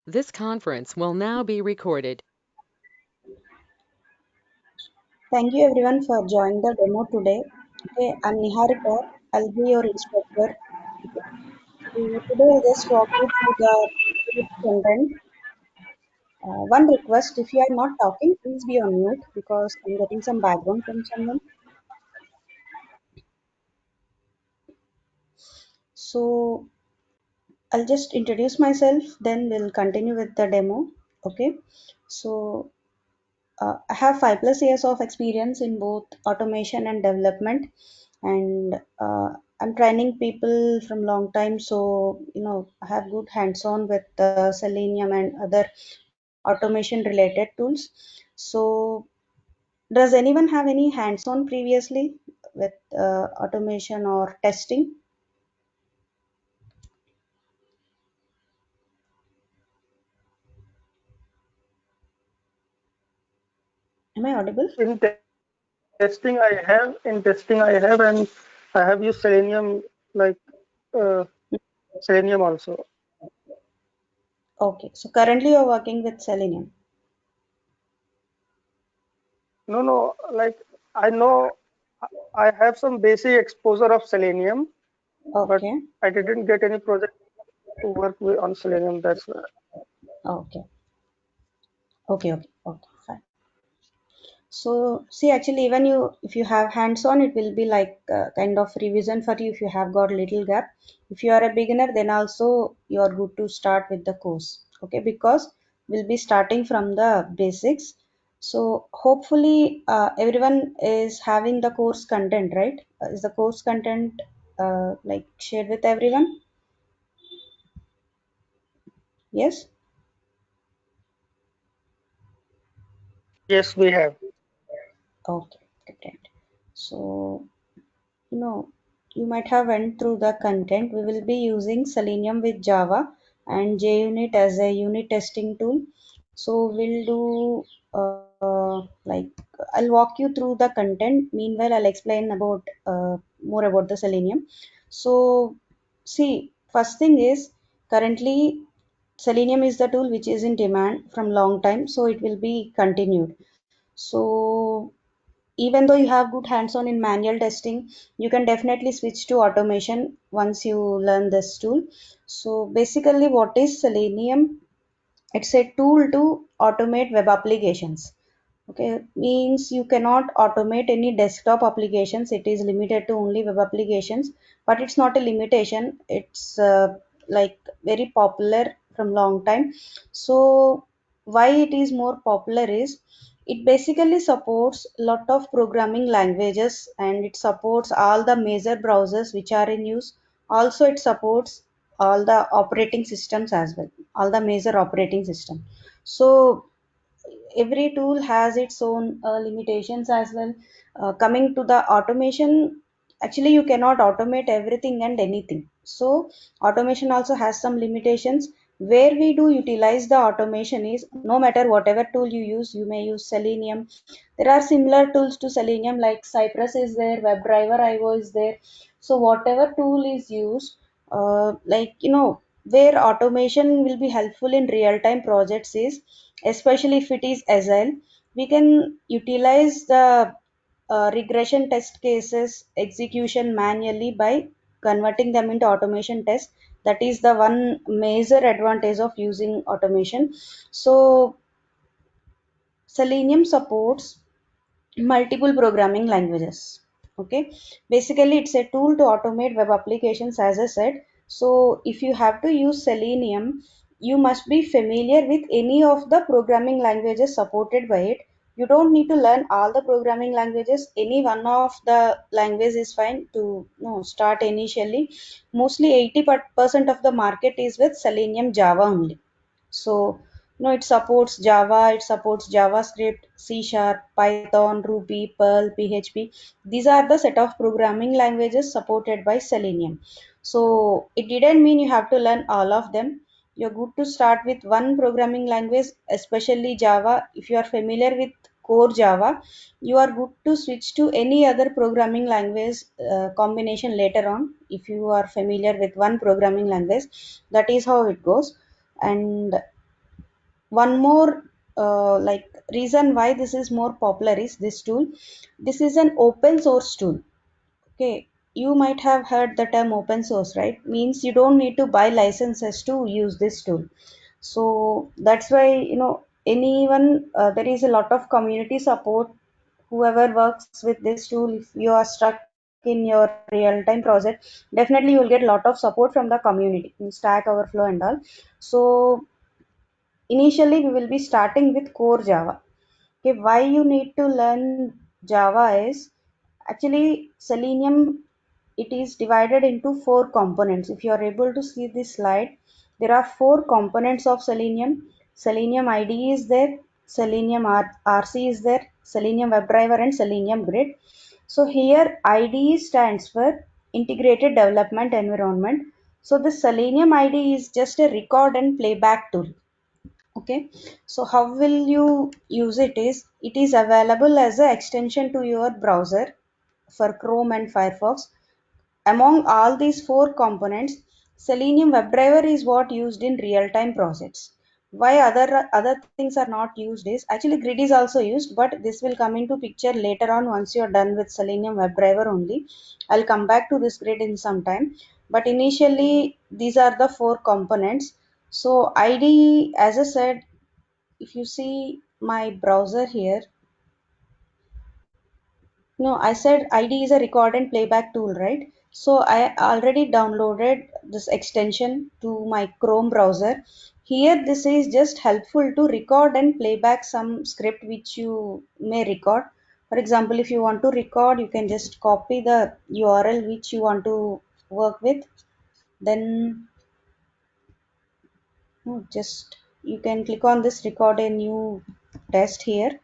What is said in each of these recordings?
This conference will now be recorded. Thank you everyone for joining the demo today. Okay, I'm Niharika. I'll be your instructor. Okay. So today I'll just walk you through the course content. One request, if you are not talking, please be on mute because I'm getting some background from someone. So I'll just introduce myself, then we'll continue with the demo. Okay. So I have 5+ years of experience in both automation and development, and I'm training people from long time. So I have good hands-on with Selenium and other automation related tools. So does anyone have any hands-on previously with automation or testing? Am I audible? In testing I have, and I have used Selenium, like uh, Selenium also. Okay, so currently you're working with Selenium. No, like I know I have some basic exposure of Selenium, but Okay, I didn't get any project to work with on Selenium. That's why. okay, okay, fine. So see, actually, even if you have hands-on, it will be like kind of revision for you if you have got little gap. If you are a beginner, then also you are good to start with the course. Okay, because we'll be starting from the basics. So hopefully, everyone is having the course content, right? Is the course content like shared with everyone? Yes. Yes, we have. Okay, great. So you know you might have went through the content. We will be using Selenium with Java and JUnit as a unit testing tool. So we'll do like I'll walk you through the content. Meanwhile, I'll explain about more about the Selenium. So see, first thing is, currently Selenium is the tool which is in demand from long time, so it will be continued. So even though you have good hands-on in manual testing, you can definitely switch to automation once you learn this tool. So basically, what is Selenium? It's a tool to automate web applications. Okay, means you cannot automate any desktop applications. It is limited to only web applications, but it's not a limitation. It's like very popular from long time. So why it is more popular is, it basically supports lot of programming languages, and it supports all the major browsers which are in use. Also, it supports all the operating systems as well, all the major operating system. So every tool has its own limitations as well. Coming to the automation, actually you cannot automate everything and anything. So automation also has some limitations. Where we do utilize the automation is, no matter whatever tool you use, you may use Selenium. There are similar tools to Selenium, like Cypress is there, Webdriver IO is there. So whatever tool is used, like where automation will be helpful in real time projects is, especially if it is agile, we can utilize the regression test cases execution manually by converting them into automation tests. That is the one major advantage of using automation. So Selenium supports multiple programming languages. Okay, basically it's a tool to automate web applications, as I said. So if you have to use Selenium, you must be familiar with any of the programming languages supported by it. You don't need to learn all the programming languages. Any one of the language is fine to start initially. Mostly 80% of the market is with Selenium Java only. So it supports Java, it supports JavaScript, C Sharp, Python, Ruby, Perl, PHP. These are the set of programming languages supported by Selenium. So it didn't mean you have to learn all of them. You're good to start with one programming language, especially Java. If you are familiar with core Java, you are good to switch to any other programming language combination later on. If you are familiar with one programming language, that is how it goes. And one more like reason why this is more popular is this tool. This is an open source tool. Okay, you might have heard the term open source, right? Means you don't need to buy licenses to use this tool. So that's why, anyone, there is a lot of community support. Whoever works with this tool, if you are stuck in your real-time project, definitely you will get a lot of support from the community in Stack Overflow and all. So initially we will be starting with core Java. Okay, why you need to learn Java is actually Selenium, it is divided into four components. If you are able to see this slide, there are four components of Selenium. Selenium IDE is there, Selenium RC is there, Selenium Webdriver and Selenium Grid. So here IDE stands for Integrated Development Environment. So the Selenium IDE is just a record and playback tool. Okay, so how will you use it is available as an extension to your browser for Chrome and Firefox. Among all these four components, Selenium WebDriver is what used in real-time projects. Why other things are not used is actually Grid is also used, but this will come into picture later on once you are done with Selenium WebDriver only. I'll come back to this Grid in some time. But initially, these are the four components. So IDE, as I said, if you see my browser here, no, I said ID is a record and playback tool, right? So I already downloaded this extension to my Chrome browser. Here, this is just helpful to record and playback some script which you may record. For example, if you want to record, you can just copy the URL which you want to work with. Then, just you can click on this record a new test here.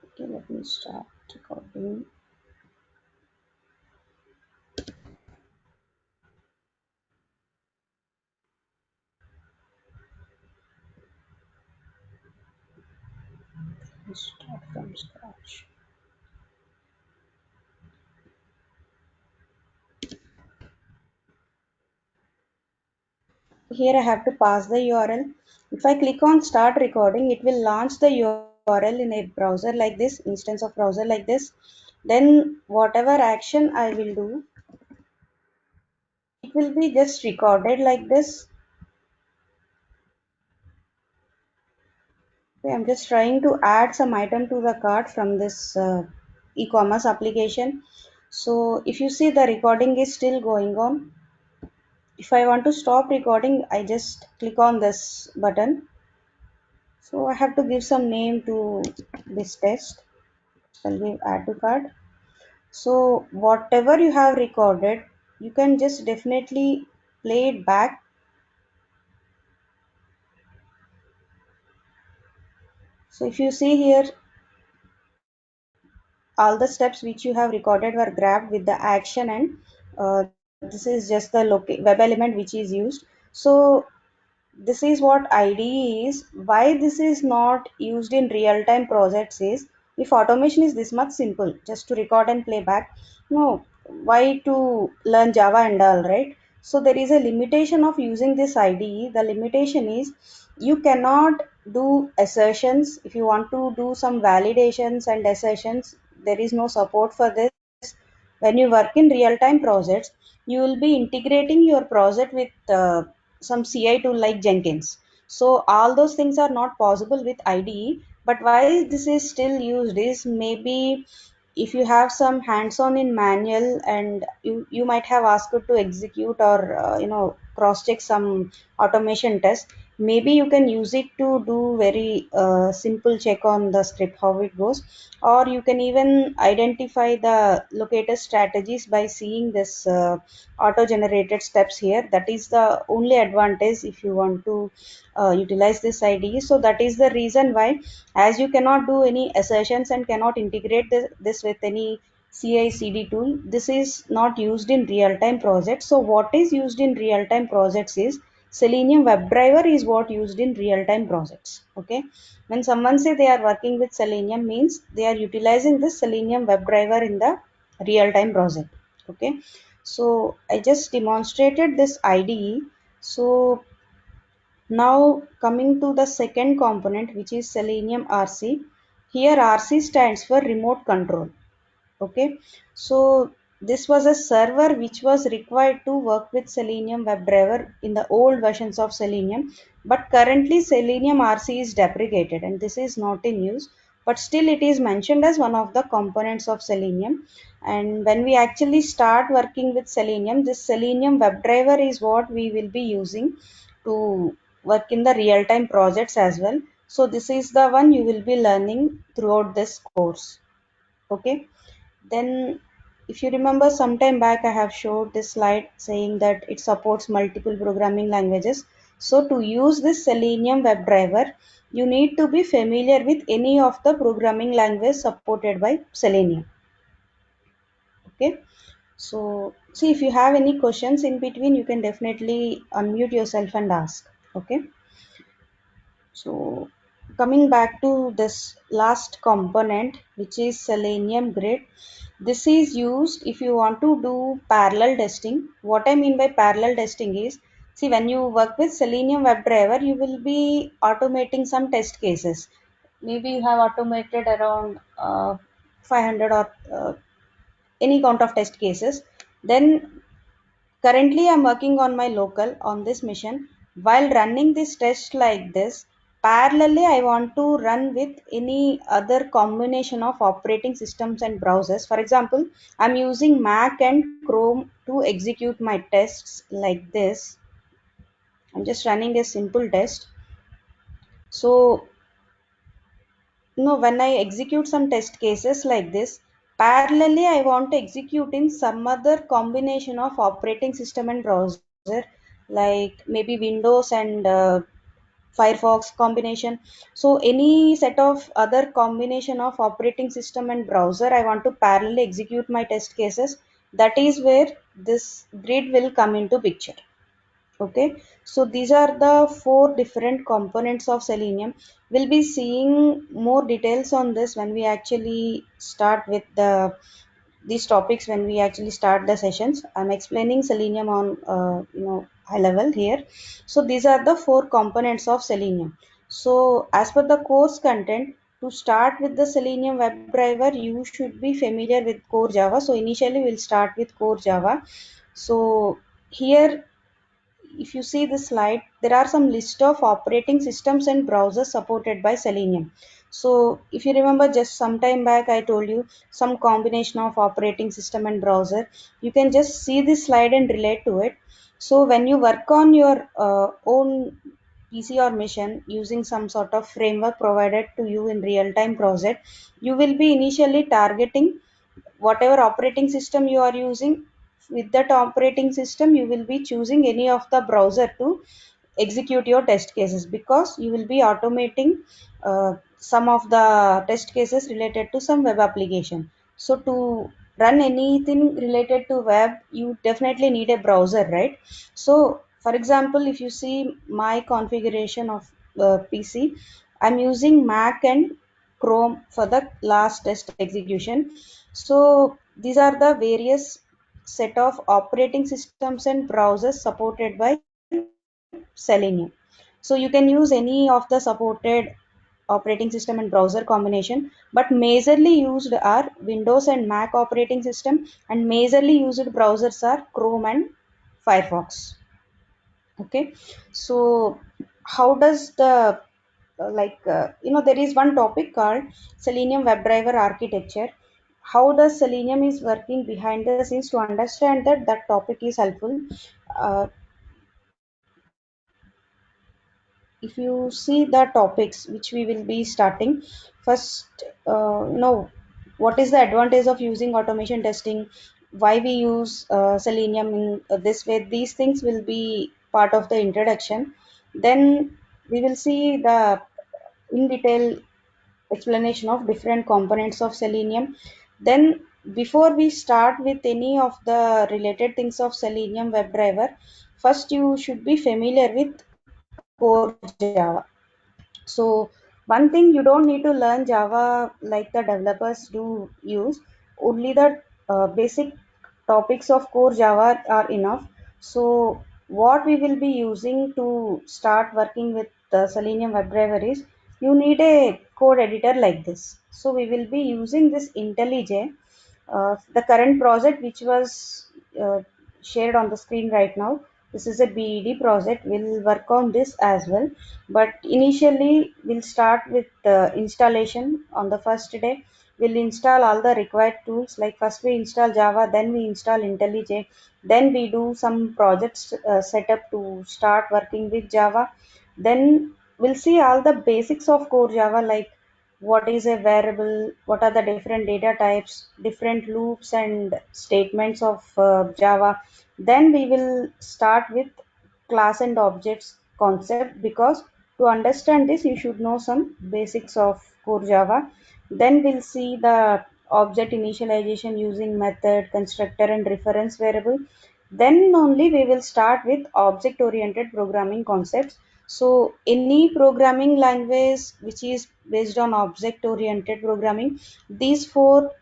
Okay, let me start recording. Start from scratch. Here I have to pass the URL. If I click on start recording, it will launch the URL in a browser like this, instance of browser like this. Then whatever action I will do, it will be just recorded like this. Okay, I'm just trying to add some item to the cart from this e-commerce application. So if you see, the recording is still going on. If I want to stop recording, I just click on this button. So I have to give some name to this test. I'll give add to cart. So whatever you have recorded, you can just definitely play it back. So if you see here, all the steps which you have recorded were grabbed with the action, and this is just the web element which is used. So this is what IDE is. Why this is not used in real-time projects is, if automation is this much simple, just to record and play back, no, why to learn Java and all, right? So there is a limitation of using this IDE. The limitation is you cannot do assertions. If you want to do some validations and assertions, there is no support for this. When you work in real-time projects, you will be integrating your project with some CI tool like Jenkins. So all those things are not possible with IDE. But why this is still used is, maybe if you have some hands-on in manual and you might have asked to execute or cross-check some automation test, maybe you can use it to do very simple check on the script how it goes. Or you can even identify the locator strategies by seeing this auto generated steps here. That is the only advantage if you want to utilize this IDE. So that is the reason why, as you cannot do any assertions and cannot integrate this with any CI CD tool, this is not used in real time projects. So what is used in real time projects is Selenium WebDriver is what used in real time projects. Okay, when someone say they are working with Selenium, means they are utilizing this Selenium WebDriver in the real time project. Okay, so I just demonstrated this IDE. So now coming to the second component, which is Selenium RC. Here RC stands for remote control. Okay, so this was a server which was required to work with Selenium WebDriver in the old versions of Selenium, but currently Selenium RC is deprecated and this is not in use, but still it is mentioned as one of the components of Selenium. And when we actually start working with Selenium, this Selenium WebDriver is what we will be using to work in the real-time projects as well. So this is the one you will be learning throughout this course. Okay, then if you remember some time back I have showed this slide saying that it supports multiple programming languages. So to use this Selenium WebDriver, you need to be familiar with any of the programming language supported by Selenium. Okay, so see, if you have any questions in between, you can definitely unmute yourself and ask. Okay, so coming back to this last component, which is Selenium Grid. This is used if you want to do parallel testing. What I mean by parallel testing is, see, when you work with Selenium WebDriver, you will be automating some test cases. Maybe you have automated around 500 or any count of test cases. Then currently I'm working on my local on this mission. While running this test like this, parallelly I want to run with any other combination of operating systems and browsers. For example, I'm using Mac and Chrome to execute my tests like this. I'm just running a simple test. So when I execute some test cases like this, parallelly I want to execute in some other combination of operating system and browser, like maybe Windows and Firefox combination. So any set of other combination of operating system and browser, I want to parallelly execute my test cases. That is where this grid will come into picture. Okay, so these are the four different components of Selenium. We'll be seeing more details on this when we actually start with these topics, when we actually start the sessions. I'm explaining Selenium on high level here. So these are the four components of Selenium. So as per the course content, to start with the Selenium WebDriver, you should be familiar with core Java. So initially we'll start with core Java. So here, if you see the slide, there are some list of operating systems and browsers supported by Selenium. So if you remember, just some time back I told you some combination of operating system and browser. You can just see this slide and relate to it. So when you work on your own PC or mission using some sort of framework provided to you in real-time project, you will be initially targeting whatever operating system you are using. With that operating system, you will be choosing any of the browser to execute your test cases, because you will be automating some of the test cases related to some web application. So to run anything related to web, you definitely need a browser, right? So for example, if you see my configuration of PC, I'm using Mac and Chrome for the last test execution. So these are the various set of operating systems and browsers supported by Selenium. So you can use any of the supported operating system and browser combination, but majorly used are Windows and Mac operating system, and majorly used browsers are Chrome and Firefox. Okay, so how does the there is one topic called Selenium WebDriver architecture. How does Selenium is working behind the scenes? To understand that, that topic is helpful. uh, if you see the topics which we will be starting first, what is the advantage of using automation testing, why we use Selenium in this way, these things will be part of the introduction. Then we will see the in detail explanation of different components of Selenium. Then before we start with any of the related things of Selenium WebDriver, first you should be familiar with core Java. So one thing, you don't need to learn Java like the developers do use. Only the basic topics of core Java are enough. So what we will be using to start working with the Selenium WebDriver is you need a code editor like this. So we will be using this IntelliJ. The current project which was shared on the screen right now, this is a BED project. We'll work on this as well. But initially, we'll start with the installation on the first day. We'll install all the required tools. Like first we install Java, then we install IntelliJ, then we do some projects setup to start working with Java. Then we'll see all the basics of core Java, like what is a variable, what are the different data types, different loops and statements of Java. Then we will start with class and objects concept, because to understand this you should know some basics of core Java. Then we'll see the object initialization using method, constructor and reference variable. Then only we will start with object oriented programming concepts. So any programming language which is based on object oriented programming, these four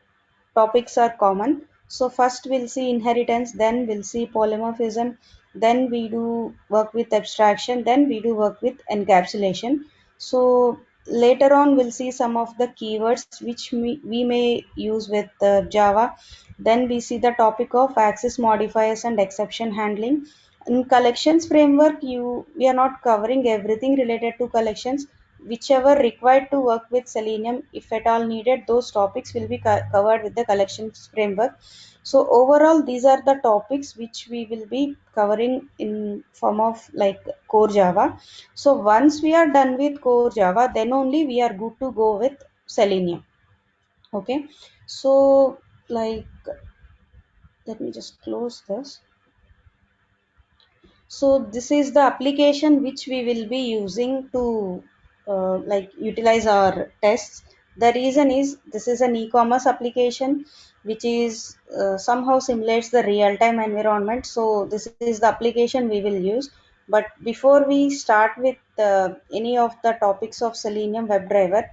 topics are common. So first we'll see inheritance, then we'll see polymorphism, then we do work with abstraction, then we do work with encapsulation. So later on we'll see some of the keywords which we may use with Java. Then we see the topic of access modifiers and exception handling. In collections framework, you we are not covering everything related to collections. Whichever required to work with Selenium, if at all needed, those topics will be covered with the collections framework. So overall, these are the topics which we will be covering in form of like core Java. So once we are done with core Java, then only we are good to go with Selenium. Okay. So like, let me just close this. So this is the application which we will be using to like utilize our tests. The reason is this is an e-commerce application which is somehow simulates the real-time environment. So this is the application we will use. But before we start with any of the topics of Selenium WebDriver,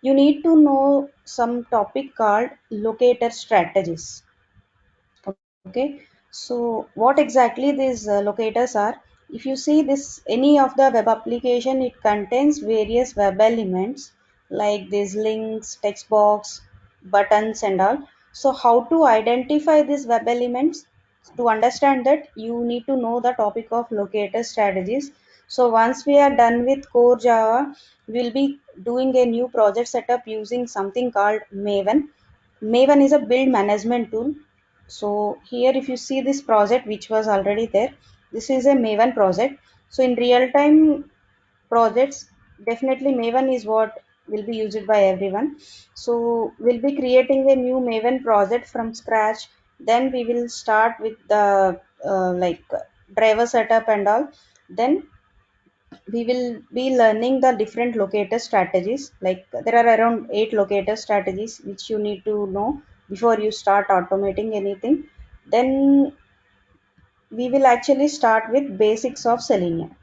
you need to know some topic called Locator Strategies. Okay, so what exactly these locators are? If you see this, any of the web application, it contains various web elements like these links, text box, buttons, and all. So, how to identify these web elements? To understand that, you need to know the topic of locator strategies. So, once we are done with core Java, we'll be doing a new project setup using something called Maven. Maven is a build management tool. So here if you see this project which was already there, this is a Maven project. So in real time projects, definitely Maven is what will be used by everyone. So we'll be creating a new Maven project from scratch. Then we will start with the like driver setup and all. Then we will be learning the different locator strategies. Like there are around 8 locator strategies which you need to know before you start automating anything. Then we will actually start with basics of Selenium,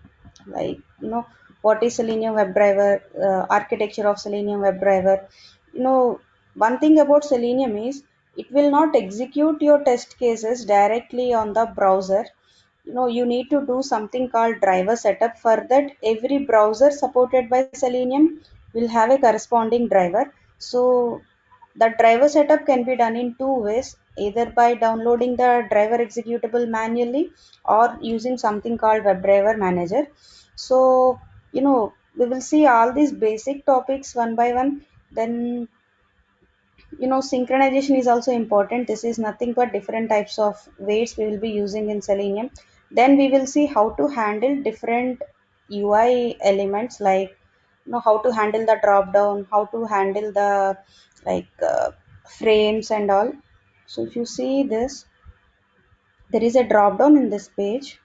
like what is Selenium WebDriver, architecture of Selenium WebDriver. One thing about Selenium is it will not execute your test cases directly on the browser. You need to do something called driver setup. For that, every browser supported by Selenium will have a corresponding driver. So the driver setup can be done in two ways, either by downloading the driver executable manually or using something called WebDriver Manager. So we will see all these basic topics one by one. Then synchronization is also important. This is nothing but different types of weights we will be using in Selenium. Then we will see how to handle different UI elements, like how to handle the drop down, how to handle the like frames and all. So if you see this, there is a drop down in this page.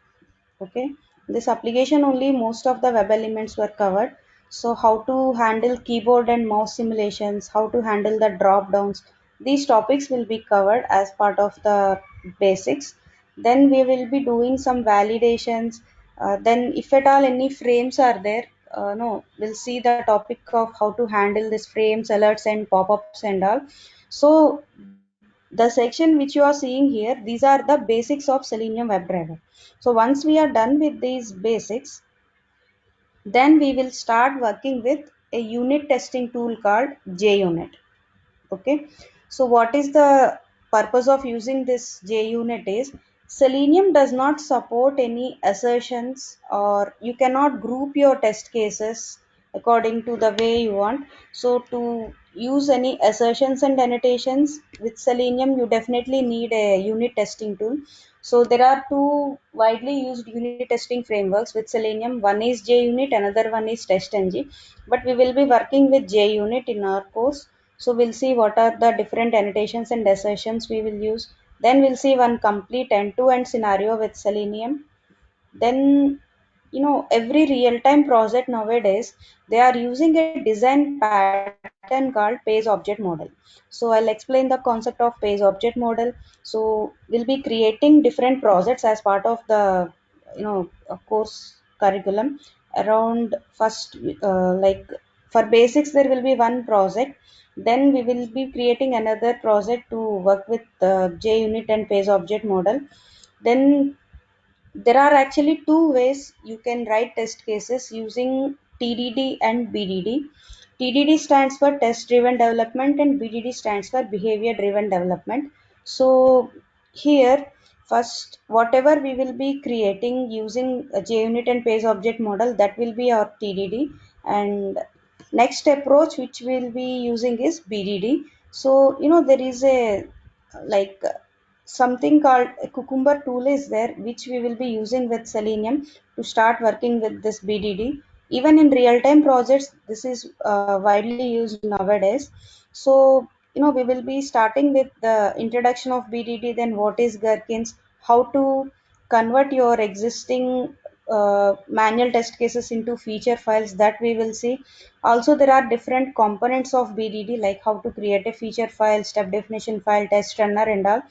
Okay, this application only most of the web elements were covered. So how to handle keyboard and mouse simulations, how to handle the drop downs, these topics will be covered as part of the basics. Then we will be doing some validations. Then if at all any frames are there, no we'll see the topic of how to handle this frames, alerts and pop-ups and all. So the section which you are seeing here, these are the basics of Selenium WebDriver. So once we are done with these basics, then we will start working with a unit testing tool called JUnit. Okay, so what is the purpose of using this JUnit is Selenium does not support any assertions, or you cannot group your test cases according to the way you want. So to use any assertions and annotations with Selenium, you definitely need a unit testing tool. So there are two widely used unit testing frameworks with Selenium. One is JUnit, another one is TestNG. But we will be working with JUnit in our course. So we'll see what are the different annotations and assertions we will use. Then we'll see one complete end-to-end scenario with Selenium. Then, every real-time project nowadays, they are using a design pattern called page object model. So I'll explain the concept of page object model. So we'll be creating different projects as part of the course curriculum. Around first, like for basics, there will be one project. Then we will be creating another project to work with JUnit and page object model. Then there are actually two ways you can write test cases using TDD and BDD. TDD stands for test driven development and BDD stands for behavior driven development. So here, first, whatever we will be creating using a JUnit and page object model, that will be our TDD. And next approach which we'll be using is BDD. So there is a like something called a cucumber tool is there, which we will be using with Selenium to start working with this BDD. Even in real time projects, this is widely used nowadays. So we will be starting with the introduction of BDD, then what is Gherkins, how to convert your existing manual test cases into feature files, that we will see. Also there are different components of BDD, like how to create a feature file, step definition file, test runner and all.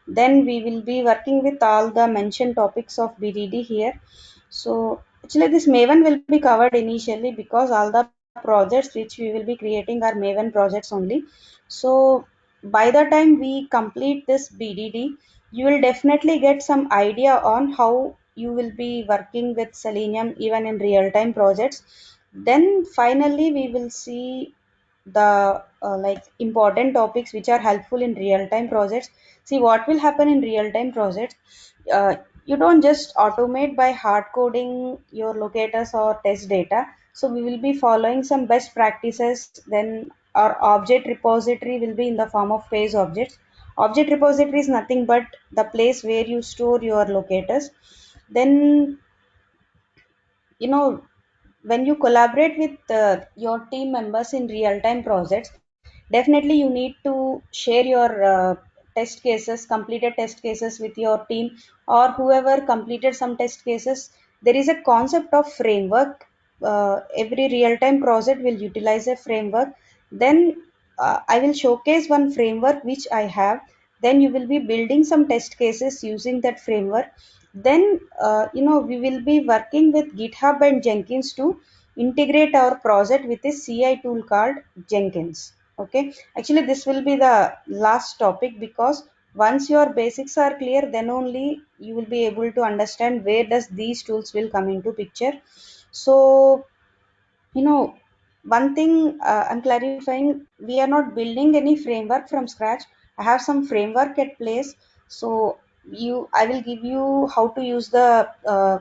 Then we will be working with all the mentioned topics of BDD here. So actually this Maven will be covered initially, because all the projects which we will be creating are Maven projects only. So by the time we complete this BDD, you will definitely get some idea on how you will be working with Selenium even in real time projects. Then finally we will see the important topics which are helpful in real time projects. See what will happen in real time projects. You don't just automate by hard coding your locators or test data. So we will be following some best practices. Then our object repository will be in the form of page objects. Object repository is nothing but the place where you store your locators. Then when you collaborate with your team members in real time projects, definitely you need to share your test cases, completed test cases with your team, or whoever completed some test cases. There is a concept of framework. Every real time project will utilize a framework. Then I will showcase one framework which I have. Then you will be building some test cases using that framework. Then we will be working with GitHub and Jenkins to integrate our project with a CI tool called Jenkins. Okay, actually this will be the last topic, because once your basics are clear, then only you will be able to understand where does these tools will come into picture. So you know one thing I'm clarifying, we are not building any framework from scratch. I have some framework at place. So I will give you how to use the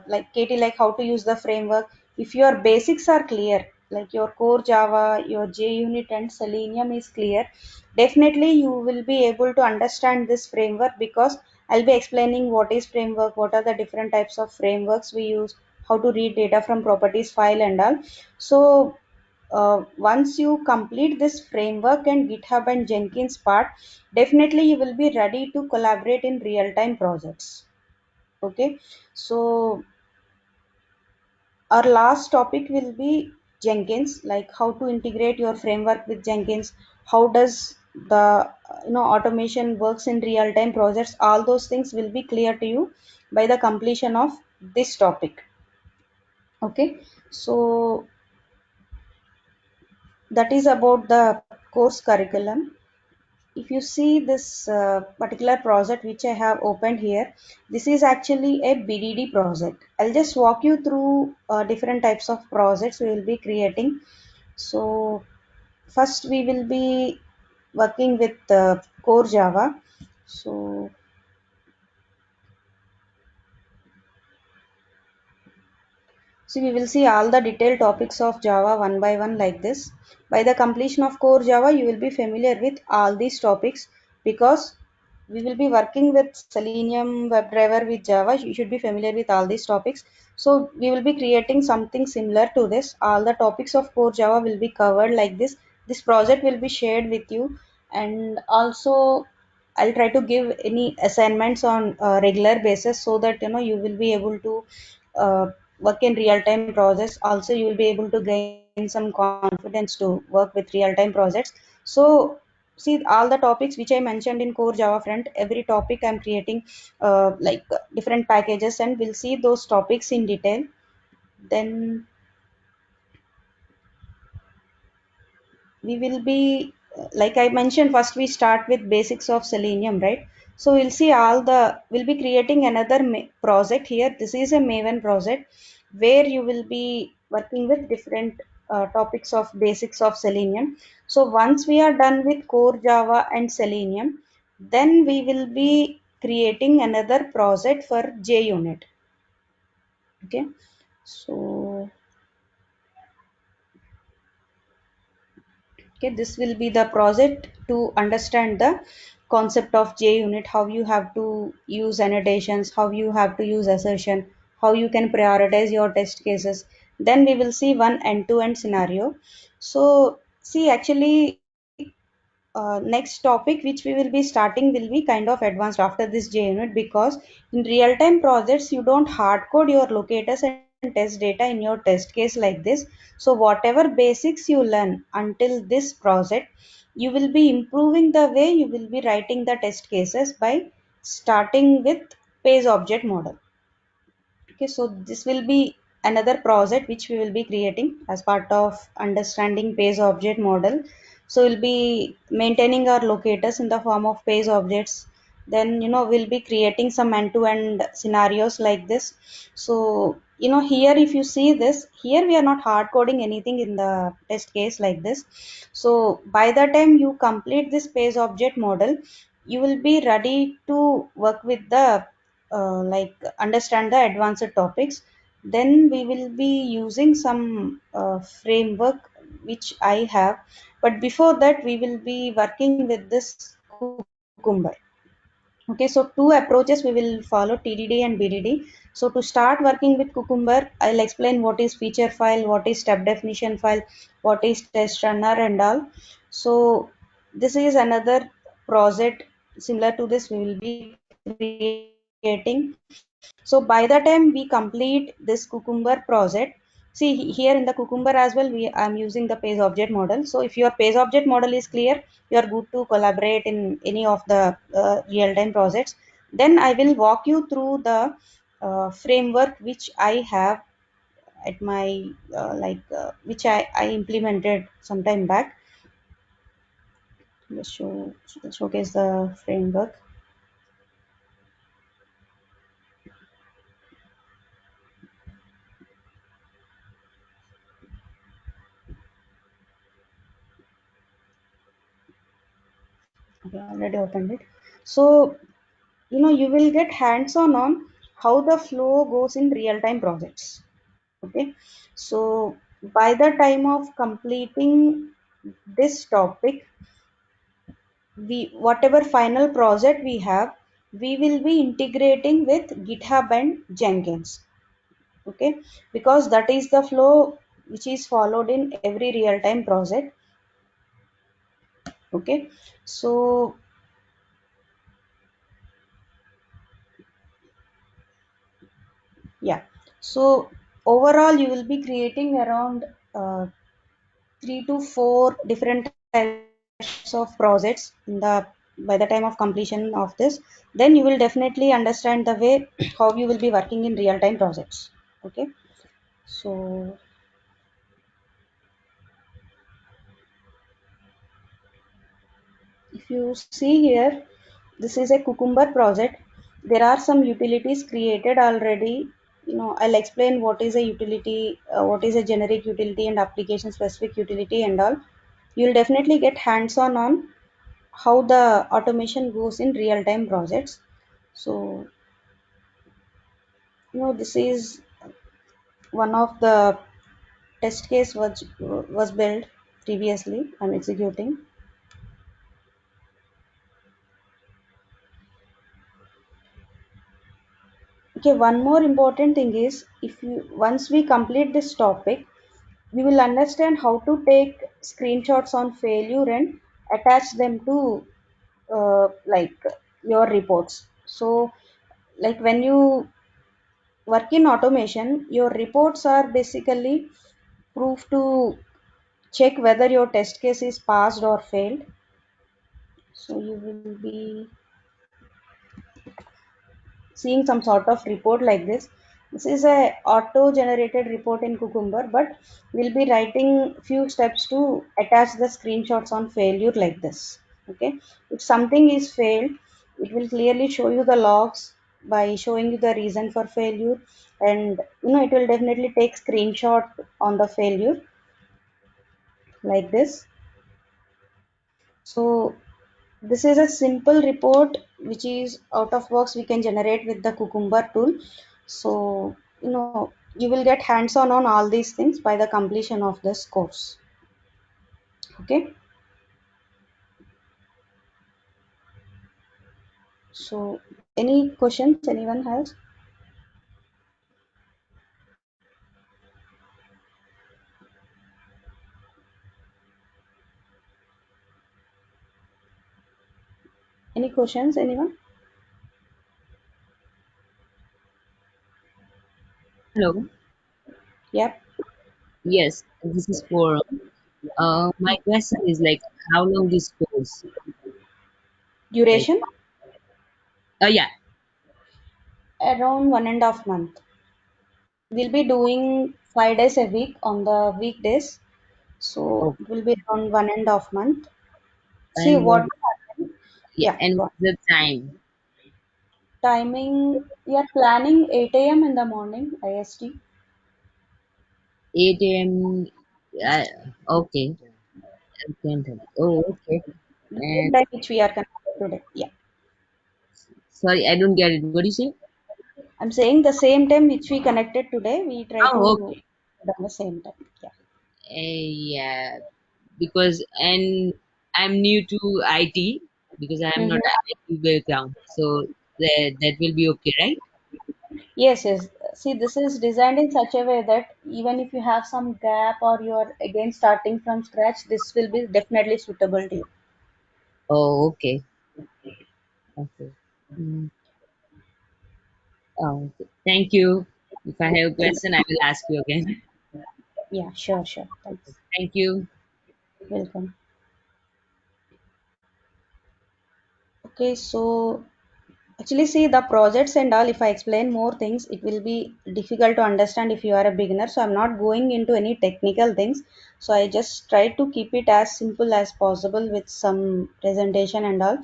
like Katie, like how to use the framework. If your basics are clear, like your core Java, your JUnit and Selenium is clear, definitely you will be able to understand this framework, because I'll be explaining what is framework, what are the different types of frameworks we use, how to read data from properties file and all. So once you complete this framework and GitHub and Jenkins part, definitely you will be ready to collaborate in real time projects. Okay, so our last topic will be Jenkins, like how to integrate your framework with Jenkins, how does the automation works in real time projects. All those things will be clear to you by the completion of this topic. Okay, so that is about the course curriculum. if you see this particular project which I have opened here, this is actually a BDD project. I'll just walk you through different types of projects we will be creating. So first we will be working with core Java. So we will see all the detailed topics of Java one by one like this. By the completion of core Java, you will be familiar with all these topics because we will be working with Selenium WebDriver with Java. You should be familiar with all these topics. So we will be creating something similar to this. All the topics of core Java will be covered like this. This project will be shared with you, and also I'll try to give any assignments on a regular basis so that you will be able to work in real time projects. Also you will be able to gain some confidence to work with real time projects. So see all the topics which I mentioned in core Java front, every topic I'm creating different packages, and we'll see those topics in detail. Then we will be like I mentioned, first we start with basics of Selenium, right? So we'll see all the we'll be creating another project here. This is a Maven project where you will be working with different topics of basics of Selenium. So once we are done with core Java and Selenium, then we will be creating another project for JUnit. Okay, so okay, this will be the project to understand the concept of JUnit, how you have to use annotations, how you have to use assertion, how you can prioritize your test cases. Then we will see one end-to-end scenario. So see actually next topic which we will be starting will be kind of advanced after this JUnit, because in real-time projects you don't hard code your locators and test data in your test case like this. So whatever basics you learn until this project, you will be improving the way you will be writing the test cases by starting with page object model. Okay, so this will be another project which we will be creating as part of understanding page object model. So we'll be maintaining our locators in the form of page objects. Then we'll be creating some end-to-end scenarios like this. So here if you see this, here we are not hard coding anything in the test case like this. So by the time you complete this page object model, you will be ready to work with the understand the advanced topics. Then we will be using some framework which I have, but before that we will be working with this Cucumber. Okay, so two approaches we will follow, TDD and BDD. So to start working with Cucumber, I'll explain what is feature file, what is step definition file, what is test runner and all. So this is another project similar to this we will be creating. So by the time we complete this Cucumber project, see here in the Cucumber as well, I'm using the page object model. So if your page object model is clear, you are good to collaborate in any of the real-time projects. Then I will walk you through the framework which I have at my which I implemented some time back. Let's showcase the framework. Okay, I already opened it. So you will get hands-on on how the flow goes in real-time projects. Okay, so by the time of completing this topic, we whatever final project we have, we will be integrating with GitHub and Jenkins. Okay, because that is the flow which is followed in every real-time project. Okay, so yeah, so overall you will be creating around 3 to 4 different types of projects in the by the time of completion of this. Then you will definitely understand the way how you will be working in real time projects. Okay, so you see here, this is a Cucumber project. There are some utilities created already. I'll explain what is a utility, what is a generic utility and application specific utility and all. You'll definitely get hands-on on how the automation goes in real-time projects. So, this is one of the test case was built previously. I'm executing. Okay, one more important thing is, if you once we complete this topic, we will understand how to take screenshots on failure and attach them to like your reports. So, like when you work in automation, your reports are basically proof to check whether your test case is passed or failed. So you will be seeing some sort of report like this. This is a auto generated report in Cucumber, but we'll be writing few steps to attach the screenshots on failure like this. Okay, if something is failed, it will clearly show you the logs by showing you the reason for failure, and it will definitely take screenshot on the failure like this. So this is a simple report which is out of box we can generate with the Cucumber tool. So, you will get hands on all these things by the completion of this course. Okay. So, any questions anyone has? Any questions anyone? Hello. Yep. Yes, this is for my question is like how long this course? Like Duration yeah, around 1.5 month. We'll be doing 5 days a week on the weekdays. So oh, it will be around 1.5 month. See and what what will happen. yeah, Yeah. and Go on. what's the time? Timing, we are planning 8 a.m. in the morning, IST. 8 a.m. Uh, okay, 10:30. Oh, okay. The same And time which we are connected today. Yeah. sorry, I don't get it. What do you say? I'm saying the same time which we connected today, we try Oh, to okay. do the same time. Yeah. Yeah, because and I'm new to IT because I'm not Mm-hmm. IT background, so that will be okay, right? Yes, yes. See, this is designed in such a way that even if you have some gap or you are again starting from scratch, this will be definitely suitable to you. Oh, okay. Okay. Mm. Oh, okay. Thank you. If I have a question, I will ask you again. Yeah, sure, sure. Thanks. Thank you. Welcome. Okay, so actually, see the projects and all. If I explain more things, it will be difficult to understand if you are a beginner. So I'm not going into any technical things. So I just try to keep it as simple as possible with some presentation and all.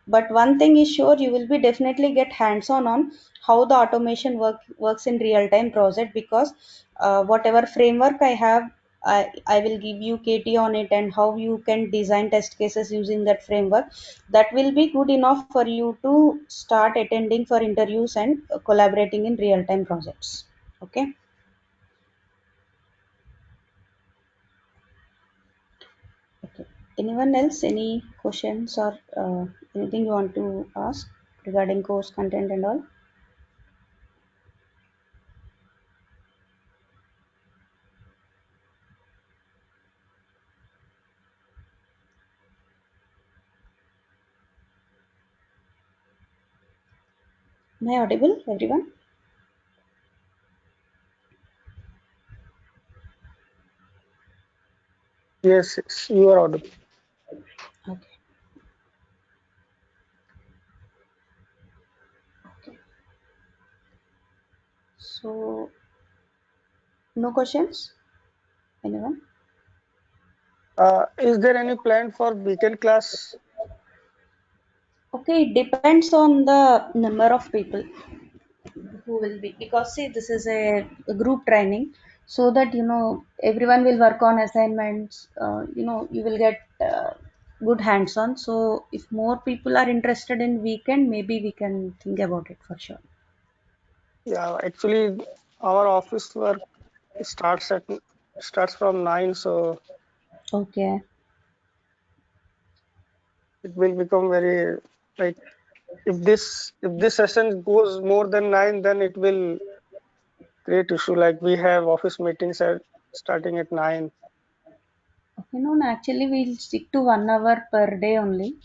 But one thing is sure, you will be definitely get hands-on on how the automation works in real-time project, because whatever framework I have, I will give you KT on it and how you can design test cases using that framework. That will be good enough for you to start attending for interviews and collaborating in real time projects. Okay. Okay, anyone else, any questions or anything you want to ask regarding course content and all? Am I audible, everyone? Yes, yes, you are audible. Okay. Okay, so no questions, anyone? Is there any plan for weekend class? Okay, it depends on the number of people who will be, because see, this is a group training, so that everyone will work on assignments. You will get good hands on. So if more people are interested in weekend, maybe we can think about it for sure. Yeah, actually, our office work starts at starts from 9, so Okay. it will become very like if this session goes more than 9, then it will create issue. Like we have office meetings at starting at 9. Okay, no, no, actually we'll stick to 1 hour per day only,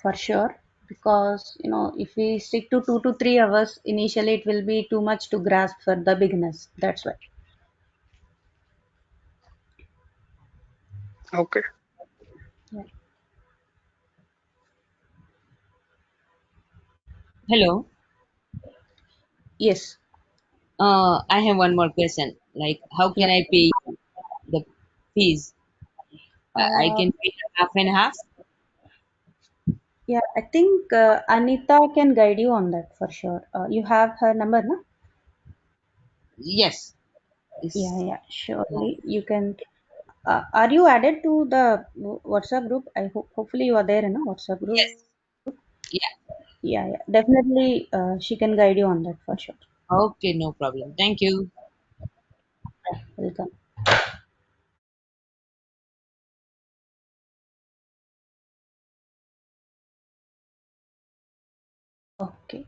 for sure. Because if we stick to 2 to 3 hours, initially it will be too much to grasp for the beginners. That's why. Okay. Yeah. Hello. Yes. I have one more question. Like, how can Yeah. I pay the fees? I Uh, can pay half and half. yeah, I think Anita can guide you on that for sure. You have her number, no? Yes. Yeah, It's, yeah, surely you can. Are you added to the WhatsApp group? I hope hopefully you are there in a WhatsApp group. yes. Yeah. Yeah, yeah, definitely. She can guide you on that for sure. Okay, no problem. Thank you. Welcome. Okay.